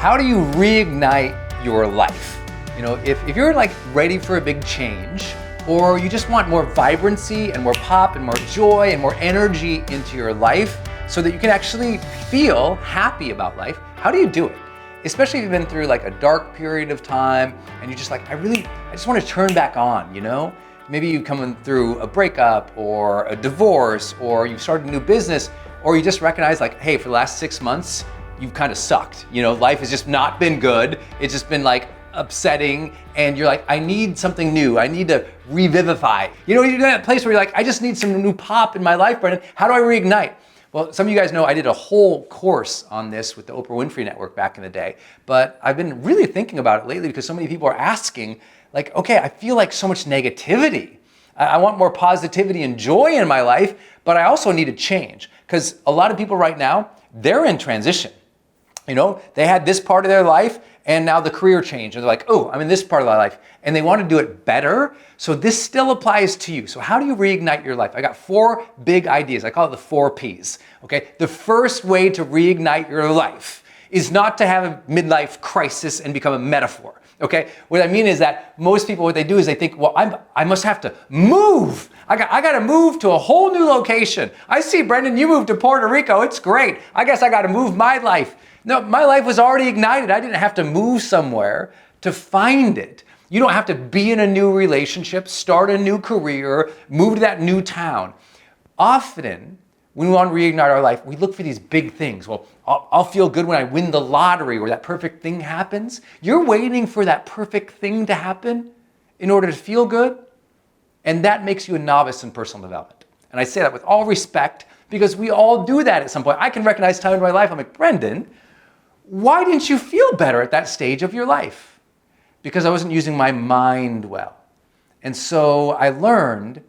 How do you reignite your life? You know, if you're like ready for a big change, or you just want more vibrancy and more pop and more joy and more energy into your life so that you can actually feel happy about life, how do you do it? Especially if you've been through like a dark period of time and you're just like, I just want to turn back on, you know? Maybe you've come through a breakup or a divorce, or you've started a new business, or you just recognize like, hey, for the last 6 months, you've kind of sucked. You know, life has just not been good. It's just been like upsetting, and you're like, I need something new. I need to revivify. You know, you're in that place where you're like, I just need some new pop in my life, Brendon. How do I reignite? Well, some of you guys know I did a whole course on this with the Oprah Winfrey Network back in the day, but I've been really thinking about it lately because so many people are asking, like, okay, I feel like so much negativity. I want more positivity and joy in my life, but I also need a change, because a lot of people right now, they're in transition. You know, they had this part of their life and now the career changed. And they're like, oh, I'm in this part of my life. And they want to do it better. So this still applies to you. So how do you reignite your life? I got 4 big ideas. I call it the 4 Ps. Okay. The first way to reignite your life is not to have a midlife crisis and become a metaphor. Okay. What I mean is that most people, what they do is they think, well, I must have to move. I got to move to a whole new location. I see, Brendon, you moved to Puerto Rico. It's great. I guess I got to move my life. No, my life was already ignited. I didn't have to move somewhere to find it. You don't have to be in a new relationship, start a new career, move to that new town. Often, when we want to reignite our life, we look for these big things. Well, I'll feel good when I win the lottery or that perfect thing happens. You're waiting for that perfect thing to happen in order to feel good, and that makes you a novice in personal development. And I say that with all respect, because we all do that at some point. I can recognize time in my life. I'm like, Brendon, why didn't you feel better at that stage of your life? Because I wasn't using my mind well. And so I learned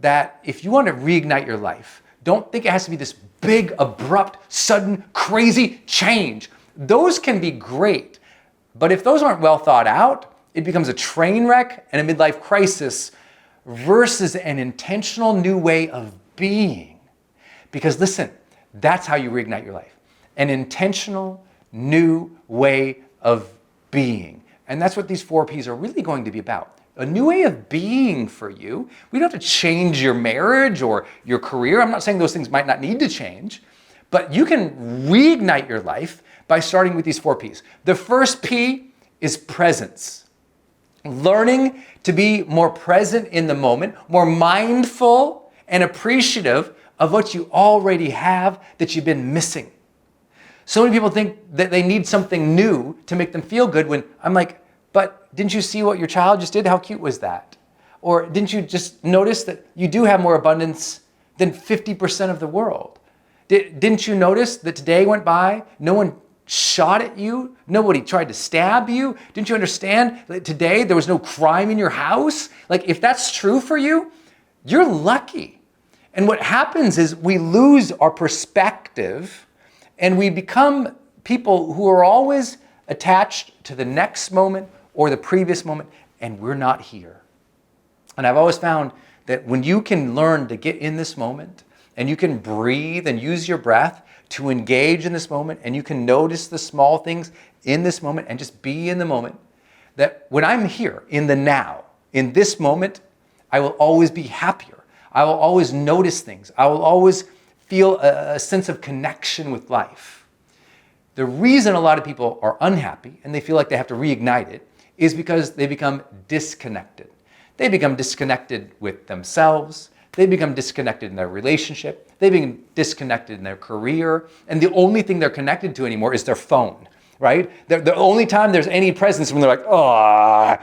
that if you want to reignite your life, don't think it has to be this big, abrupt, sudden, crazy change. Those can be great. But if those aren't well thought out, it becomes a train wreck and a midlife crisis versus an intentional new way of being. Because listen, that's how you reignite your life. An intentional new way of being. And that's what these 4 Ps are really going to be about. A new way of being for you. We don't have to change your marriage or your career. I'm not saying those things might not need to change, but you can reignite your life by starting with these 4 Ps. The first P is presence. Learning to be more present in the moment, more mindful and appreciative of what you already have that you've been missing. So many people think that they need something new to make them feel good, when I'm like, but didn't you see what your child just did? How cute was that? Or didn't you just notice that you do have more abundance than 50% of the world? Didn't you notice that today went by, no one shot at you? Nobody tried to stab you? Didn't you understand that today there was no crime in your house? Like, if that's true for you, you're lucky. And what happens is we lose our perspective, and we become people who are always attached to the next moment or the previous moment, and we're not here. And I've always found that when you can learn to get in this moment, and you can breathe and use your breath to engage in this moment, and you can notice the small things in this moment and just be in the moment, that when I'm here in the now, in this moment, I will always be happier. I will always notice things. I will always feel a sense of connection with life. The reason a lot of people are unhappy and they feel like they have to reignite it is because they become disconnected. They become disconnected with themselves. They become disconnected in their relationship. They become disconnected in their career. And the only thing they're connected to anymore is their phone, right? The only time there's any presence when they're like, oh,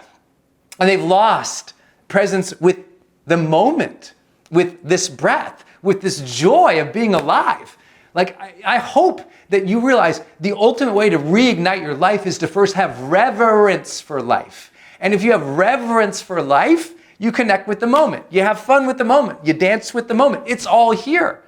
and they've lost presence with the moment, with this breath, with this joy of being alive. Like, I hope that you realize the ultimate way to reignite your life is to first have reverence for life. And if you have reverence for life, you connect with the moment. You have fun with the moment. You dance with the moment. It's all here.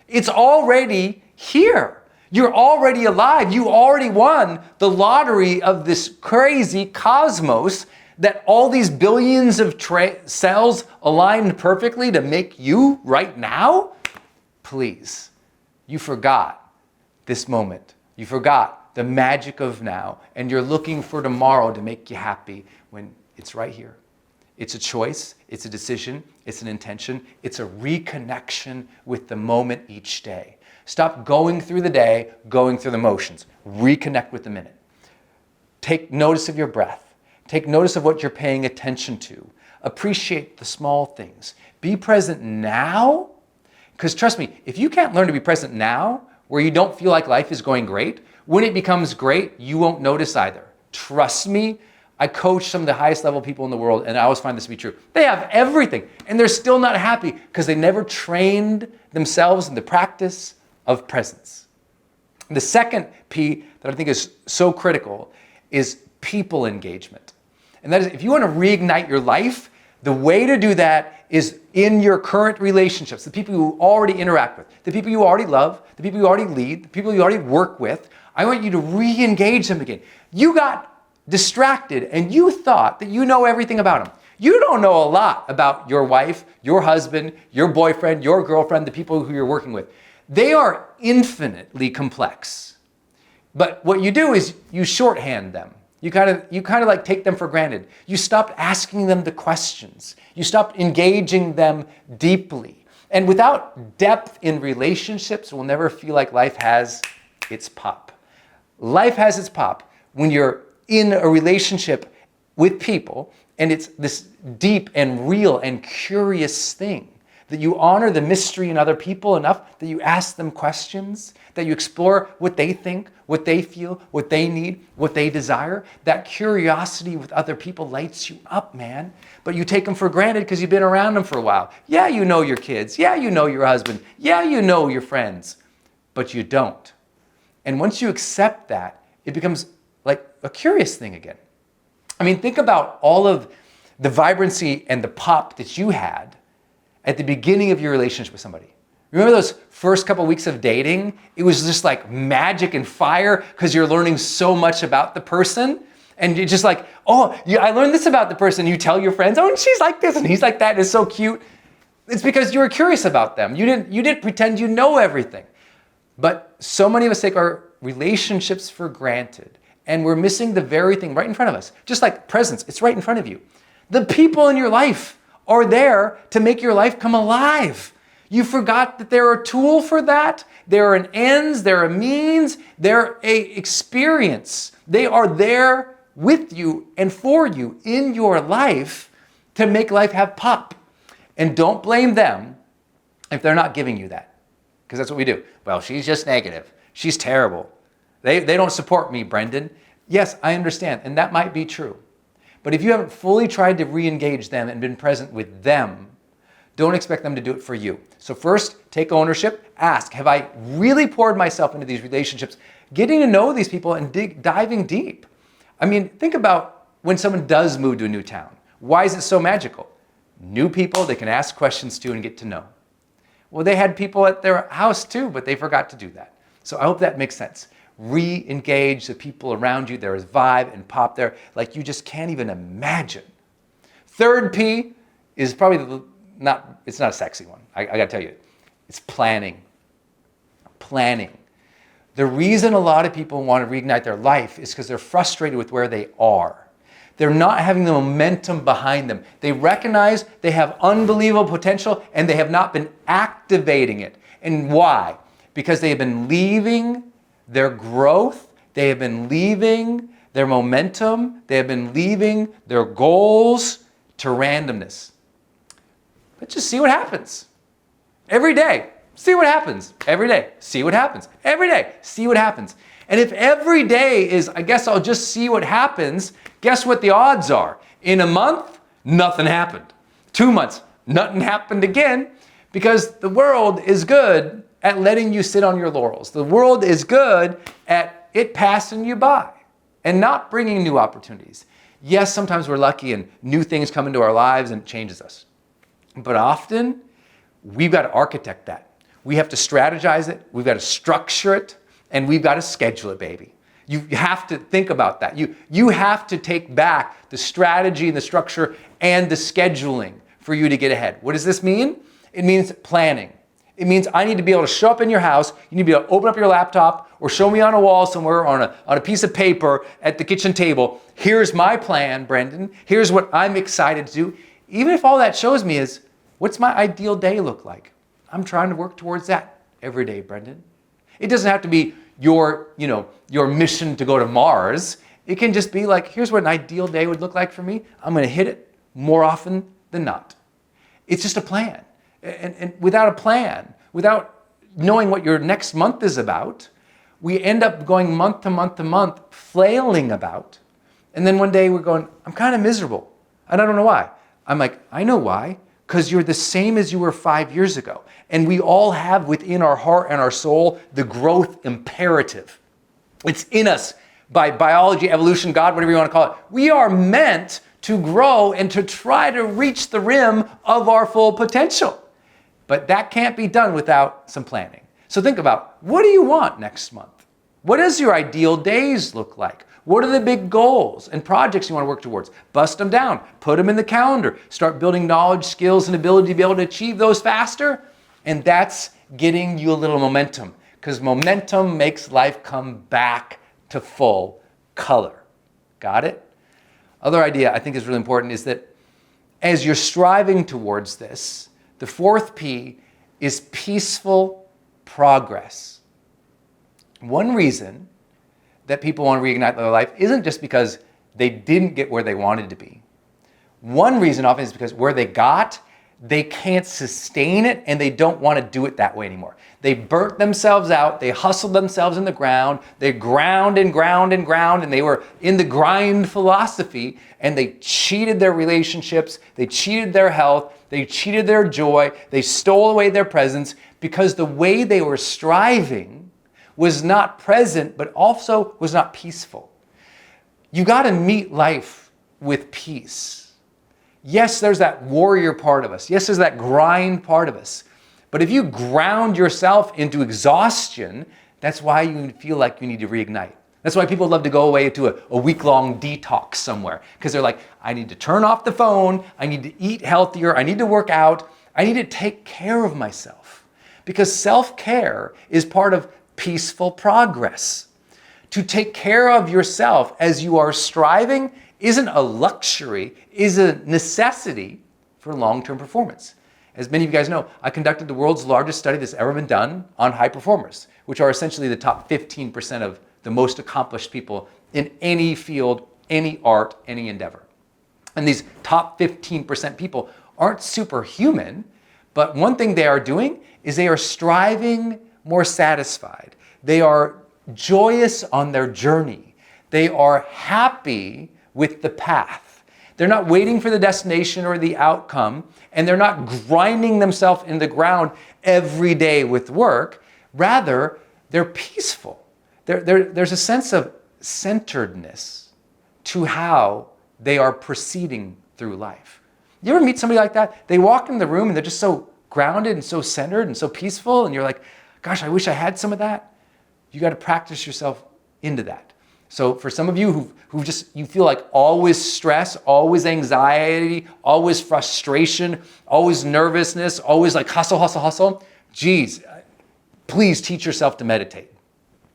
It's already here. You're already alive. You already won the lottery of this crazy cosmos that all these billions of cells aligned perfectly to make you right now. Please, you forgot this moment. You forgot the magic of now, and you're looking for tomorrow to make you happy when it's right here. It's a choice, it's a decision, it's an intention, it's a reconnection with the moment each day. Stop going through the day, going through the motions. Reconnect with the minute. Take notice of your breath. Take notice of what you're paying attention to. Appreciate the small things. Be present now, because trust me, if you can't learn to be present now, where you don't feel like life is going great, when it becomes great, you won't notice either. Trust me, I coach some of the highest level people in the world, and I always find this to be true. They have everything, and they're still not happy because they never trained themselves in the practice of presence. The second P that I think is so critical is people engagement. And that is, if you want to reignite your life, the way to do that is in your current relationships, the people you already interact with, the people you already love, the people you already lead, the people you already work with. I want you to re-engage them again. You got distracted and you thought that you know everything about them. You don't know a lot about your wife, your husband, your boyfriend, your girlfriend, the people who you're working with. They are infinitely complex. But what you do is you shorthand them. You kind of like take them for granted. You stopped asking them the questions. You stopped engaging them deeply. And without depth in relationships, we'll never feel like life has its pop. Life has its pop when you're in a relationship with people and it's this deep and real and curious thing. That you honor the mystery in other people enough that you ask them questions, that you explore what they think, what they feel, what they need, what they desire. That curiosity with other people lights you up, man. But you take them for granted because you've been around them for a while. Yeah, you know your kids. Yeah, you know your husband. Yeah, you know your friends. But you don't. And once you accept that, it becomes like a curious thing again. I mean, think about all of the vibrancy and the pop that you had at the beginning of your relationship with somebody. Remember those first couple weeks of dating? It was just like magic and fire because you're learning so much about the person. And you're just like, oh, yeah, I learned this about the person. You tell your friends, oh, and she's like this and he's like that. It's so cute. It's because you were curious about them. You didn't pretend you know everything. But so many of us take our relationships for granted. And we're missing the very thing right in front of us. Just like presence, it's right in front of you. The people in your life are there to make your life come alive. You forgot that they're a tool for that. They're an ends, they're a means, they're a experience. They are there with you and for you in your life to make life have pop. And don't blame them if they're not giving you that. Because that's what we do. Well, she's just negative. She's terrible. They don't support me, Brendon. Yes, I understand, and that might be true. But if you haven't fully tried to re-engage them and been present with them, don't expect them to do it for you. So first, take ownership. Ask, have I really poured myself into these relationships? Getting to know these people and diving deep. I mean, think about when someone does move to a new town. Why is it so magical? New people they can ask questions to and get to know. Well, they had people at their house too, but they forgot to do that. So I hope that makes sense. Re-engage the people around you. There is vibe and pop there like you just can't even imagine. Third P is probably it's not a sexy one. I gotta tell you, it's planning. Planning. The reason a lot of people want to reignite their life is because they're frustrated with where they are. They're not having the momentum behind them. They recognize they have unbelievable potential and they have not been activating it. And why? Because they have been leaving their growth, they have been leaving their momentum, they have been leaving their goals to randomness. Let's just see what happens. Every day, see what happens. Every day, see what happens. Every day, see what happens. And if every day is, I guess I'll just see what happens, guess what the odds are? In a month, nothing happened. 2 months, nothing happened again, because the world is good at letting you sit on your laurels. The world is good at it passing you by and not bringing new opportunities. Yes, sometimes we're lucky and new things come into our lives and it changes us. But often, we've got to architect that. We have to strategize it, we've got to structure it, and we've got to schedule it, baby. You have to think about that. You have to take back the strategy and the structure and the scheduling for you to get ahead. What does this mean? It means planning. It means I need to be able to show up in your house. You need to be able to open up your laptop or show me on a wall somewhere on a piece of paper at the kitchen table. Here's my plan, Brendon. Here's what I'm excited to do. Even if all that shows me is, what's my ideal day look like? I'm trying to work towards that every day, Brendon. It doesn't have to be your mission to go to Mars. It can just be like, here's what an ideal day would look like for me. I'm going to hit it more often than not. It's just a plan. And without a plan, without knowing what your next month is about, we end up going month to month to month, flailing about. And then one day we're going, I'm kind of miserable. And I don't know why. I'm like, I know why. Because you're the same as you were 5 years ago. And we all have within our heart and our soul the growth imperative. It's in us by biology, evolution, God, whatever you want to call it. We are meant to grow and to try to reach the rim of our full potential. But that can't be done without some planning. So think about, what do you want next month? What does your ideal days look like? What are the big goals and projects you want to work towards? Bust them down, put them in the calendar, start building knowledge, skills, and ability to be able to achieve those faster. And that's getting you a little momentum, because momentum makes life come back to full color. Got it? Other idea I think is really important is that as you're striving towards this, the fourth P is peaceful progress. One reason that people want to reignite their life isn't just because they didn't get where they wanted to be. One reason often is because where they got, they can't sustain it and they don't want to do it that way anymore. They burnt themselves out, they hustled themselves in the ground, they ground and ground and ground, and they were in the grind philosophy, and they cheated their relationships, they cheated their health, they cheated their joy, they stole away their presence because the way they were striving was not present, but also was not peaceful. You got to meet life with peace. Yes, there's that warrior part of us. Yes, there's that grind part of us. But if you ground yourself into exhaustion, that's why you feel like you need to reignite. That's why people love to go away to a week-long detox somewhere, because they're like, I need to turn off the phone, I need to eat healthier, I need to work out, I need to take care of myself. Because self-care is part of peaceful progress. To take care of yourself as you are striving isn't a luxury, is a necessity for long-term performance. As many of you guys know, I conducted the world's largest study that's ever been done on high performers, which are essentially the top 15% of the most accomplished people in any field, any art, any endeavor. And these top 15% people aren't superhuman, but one thing they are doing is they are striving more satisfied. They are joyous on their journey. They are happy with the path. They're not waiting for the destination or the outcome, and they're not grinding themselves in the ground every day with work. Rather, they're peaceful. There's a sense of centeredness to how they are proceeding through life. You ever meet somebody like that? They walk in the room and they're just so grounded and so centered and so peaceful, and you're like, gosh, I wish I had some of that. You got to practice yourself into that. So for some of you who just, you feel like always stress, always anxiety, always frustration, always nervousness, always like hustle, hustle, hustle, geez, please teach yourself to meditate.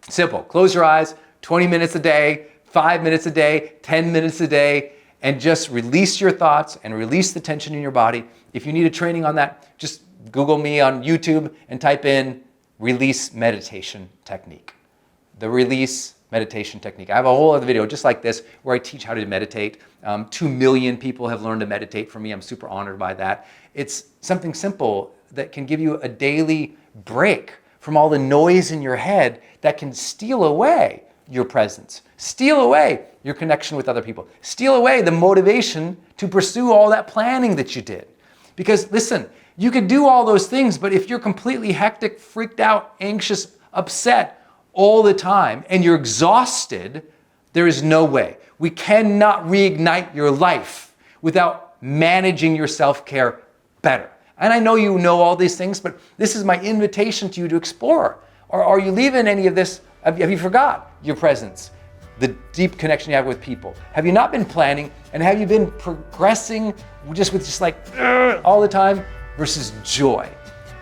Simple. Close your eyes, 20 minutes a day, 5 minutes a day, 10 minutes a day, and just release your thoughts and release the tension in your body. If you need a training on that, just Google me on YouTube and type in release meditation technique. The release meditation technique. I have a whole other video just like this where I teach how to meditate. 2 million people have learned to meditate from me. I'm super honored by that. It's something simple that can give you a daily break from all the noise in your head that can steal away your presence, steal away your connection with other people, steal away the motivation to pursue all that planning that you did. Because listen, you can do all those things, but if you're completely hectic, freaked out, anxious, upset all the time, and you're exhausted, there is no way. We cannot reignite your life without managing your self-care better. And I know you know all these things, but this is my invitation to you to explore. Or are you leaving any of this? Have you forgot your presence, the deep connection you have with people? Have you not been planning? And have you been progressing just with like all the time versus joy?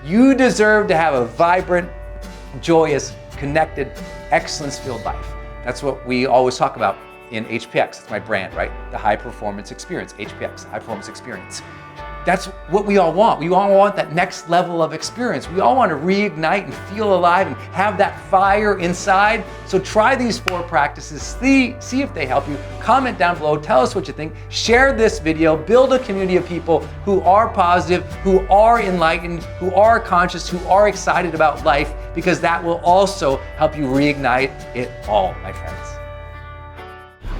You deserve to have a vibrant, joyous, connected, excellence-filled life. That's what we always talk about in HPX. That's my brand, right? The high performance experience, HPX, high performance experience. That's what we all want. We all want that next level of experience. We all want to reignite and feel alive and have that fire inside. So try these 4 practices, see if they help you. Comment down below, tell us what you think. Share this video, build a community of people who are positive, who are enlightened, who are conscious, who are excited about life, because that will also help you reignite it all, my friends.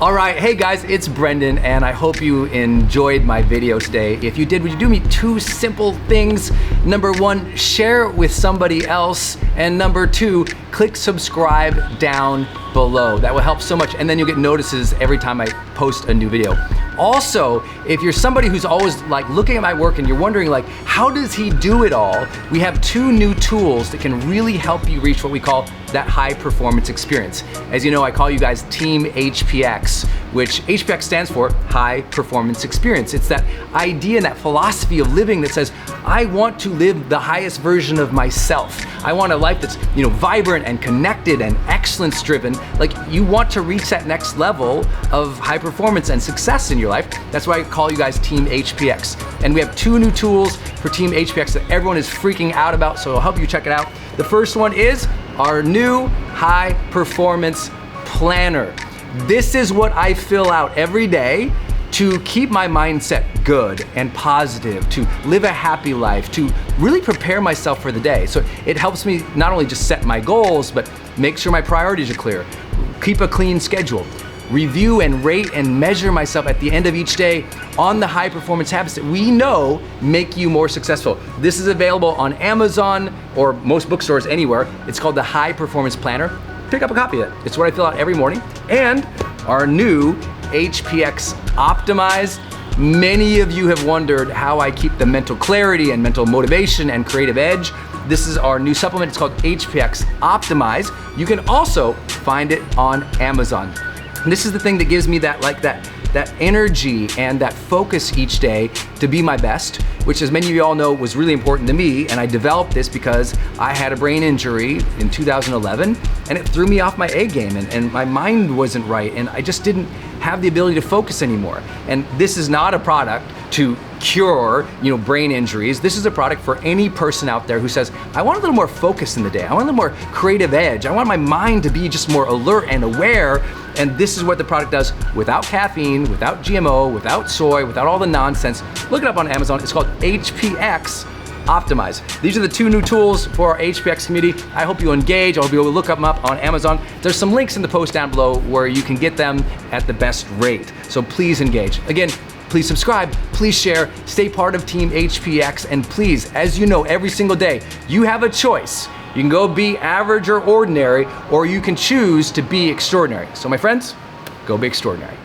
All right, hey guys, it's Brendon, and I hope you enjoyed my video today. If you did, would you do me 2 simple things? Number 1, share it with somebody else, and number 2, click subscribe down below. That will help so much, and then you'll get notices every time I post a new video. Also, if you're somebody who's always like looking at my work and you're wondering like, how does he do it all? We have 2 new tools that can really help you reach what we call that high performance experience. As you know, I call you guys Team HPX, which HPX stands for High Performance Experience. It's that idea and that philosophy of living that says, I want to live the highest version of myself. I want a life that's, vibrant and connected and excellence driven. Like, you want to reach that next level of high performance and success in your life. That's why I call you guys Team HPX. And we have 2 new tools for Team HPX that everyone is freaking out about, so I'll help you check it out. The first one is our new high performance planner. This is what I fill out every day to keep my mindset good and positive, to live a happy life, to really prepare myself for the day. So it helps me not only just set my goals, but make sure my priorities are clear, keep a clean schedule, review and rate and measure myself at the end of each day on the high performance habits that we know make you more successful. This is available on Amazon or most bookstores anywhere. It's called the High Performance Planner. Pick up a copy of it. It's what I fill out every morning. And our new HPX Optimize. Many of you have wondered how I keep the mental clarity and mental motivation and creative edge. This is our new supplement. It's called HPX Optimize. You can also find it on Amazon. And this is the thing that gives me that energy and that focus each day to be my best, which, as many of you all know, was really important to me. And I developed this because I had a brain injury in 2011, and it threw me off my A game, and my mind wasn't right, and I just didn't have the ability to focus anymore. And this is not a product to cure, brain injuries. This is a product for any person out there who says, I want a little more focus in the day. I want a little more creative edge. I want my mind to be just more alert and aware. And this is what the product does without caffeine, without GMO, without soy, without all the nonsense. Look it up on Amazon. It's called HPX Optimize. These are the 2 new tools for our HPX community. I hope you engage. I hope you'll look them up on Amazon. There's some links in the post down below where you can get them at the best rate. So please engage. Again, please subscribe, please share, stay part of Team HPX, and please, as you know, every single day, you have a choice. You can go be average or ordinary, or you can choose to be extraordinary. So my friends, go be extraordinary.